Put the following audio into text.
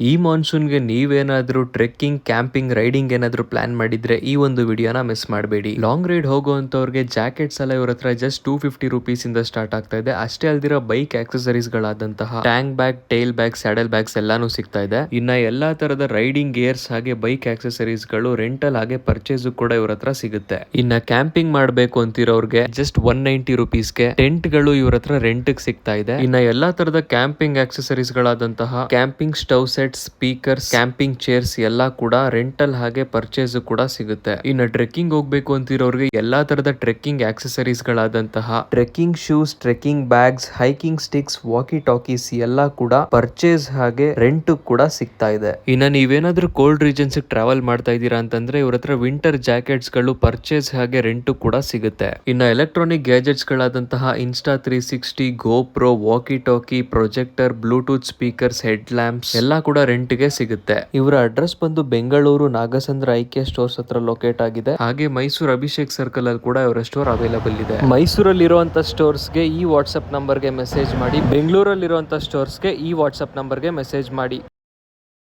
ಈ ಮಾನ್ಸೂನ್ಗೆ ನೀವೇನಾದ್ರೂ trekking, camping, riding ಏನಾದ್ರೂ ಪ್ಲಾನ್ ಮಾಡಿದ್ರೆ ಈ ಒಂದು ವಿಡಿಯೋನ ಮಿಸ್ ಮಾಡಬೇಡಿ. ಲಾಂಗ್ ರೈಡ್ ಹೋಗುವಂತವ್ರಿಗೆ ಜಾಕೆಟ್ಸ್ ಎಲ್ಲ ಇವ್ರ ಹತ್ರ ಜಸ್ಟ್ 250 ರುಪೀಸ್ ಇಂದ ಸ್ಟಾರ್ಟ್ ಆಗ್ತಾ ಇದೆ. ಅಷ್ಟೇ ಅಲ್ದಿರೋ ಬೈಕ್ ಆಕ್ಸೆಸರೀಸ್ ಗಳಾದಂತಹ tank bag, tail bag, saddle bags ಎಲ್ಲಾನು ಸಿಗ್ತಾ ಇದೆ. ಇನ್ನ ಎಲ್ಲಾ ತರದ ರೈಡಿಂಗ್ ಗೇರ್ಸ್ ಹಾಗೆ ಬೈಕ್ ಆಕ್ಸೆಸರೀಸ್ ಗಳು ರೆಂಟಲ್ ಹಾಗೆ ಪರ್ಚೇಸ್ ಕೂಡ ಇವ್ರ ಹತ್ರ ಸಿಗುತ್ತೆ. ಇನ್ನ ಕ್ಯಾಂಪಿಂಗ್ ಮಾಡಬೇಕು ಅಂತಿರೋರ್ಗೆ ಜಸ್ಟ್ 190 ರುಪೀಸ್ಗೆ ಟೆಂಟ್ ಗಳು ಇವ್ರ ಹತ್ರ ರೆಂಟ್ ಸಿಗ್ತಾ ಇದೆ. ಇನ್ನ ಎಲ್ಲಾ ತರದ ಕ್ಯಾಂಪಿಂಗ್ ಆಕ್ಸೆಸರೀಸ್ ಗಳಾದಂತಹ camping stove set, speakers, camping chairs ಎಲ್ಲ ಕೂಡ ರೆಂಟಲ್ ಹಾಗೆ ಪರ್ಚೇಸ್ ಕೂಡ ಸಿಗುತ್ತೆ. ಇನ್ನು ಟ್ರೆಕ್ಕಿಂಗ್ ಹೋಗ್ಬೇಕು ಅಂತಿರೋರಿಗೆ ಎಲ್ಲಾ ತರದ ಟ್ರೆಕ್ಕಿಂಗ್ ಆಕ್ಸೆಸರೀಸ್ ಗಳಾದಂತಹ trekking shoes, trekking bags, hiking sticks, walkie talkies ಎಲ್ಲ ಕೂಡ ಪರ್ಚೇಸ್ ಹಾಗೆ ರೆಂಟ್ ಕೂಡ ಸಿಗ್ತಾ ಇದೆ. ಇನ್ನ ನೀವೇನಾದ್ರೂ ಕೋಲ್ಡ್ ರೀಜನ್ಸ್ ಟ್ರಾವೆಲ್ ಮಾಡ್ತಾ ಇದ್ದೀರಾ ಅಂತಂದ್ರೆ ಇವ್ರ ಹತ್ರ ವಿಂಟರ್ ಜಾಕೆಟ್ಸ್ ಗಳು ಪರ್ಚೇಸ್ ಹಾಗೆ ರೆಂಟ್ ಕೂಡ ಸಿಗುತ್ತೆ. ಇನ್ನು ಎಲೆಕ್ಟ್ರಾನಿಕ್ ಗ್ಯಾಜೆಟ್ಸ್ ಗಳಾದಂತಹ Insta 360, GoPro, walkie talkie, projector, Bluetooth speakers, head lamps ಎಲ್ಲ ಕೂಡ ರೆಂಟ್ ಗೆ ಸಿಗುತ್ತೆ. ಇವರ ಅಡ್ರೆಸ್ ಬಂದು ಬೆಂಗಳೂರು ನಾಗಸಂದ್ರ ಐಕ್ಯ ಸ್ಟೋರ್ಸ್ ಹತ್ರ ಲೊಕೇಟ್ ಆಗಿದೆ. ಹಾಗೆ ಮೈಸೂರು ಅಭಿಷೇಕ್ ಸರ್ಕಲ್ ಅಲ್ಲಿ ಕೂಡ ಇವರ ಸ್ಟೋರ್ ಅವೈಲೇಬಲ್ ಇದೆ. ಮೈಸೂರಲ್ಲಿ ಇರುವಂತ ಸ್ಟೋರ್ಸ್ ಗೆ ಈ ವಾಟ್ಸ್ಆಪ್ ನಂಬರ್ ಗೆ ಮೆಸೇಜ್ ಮಾಡಿ, ಬೆಂಗಳೂರಲ್ಲಿ ಇರುವಂತ ಸ್ಟೋರ್ಸ್ ಗೆ ಈ ವಾಟ್ಸ್ಆಪ್ ನಂಬರ್ ಗೆ ಮೆಸೇಜ್ ಮಾಡಿ.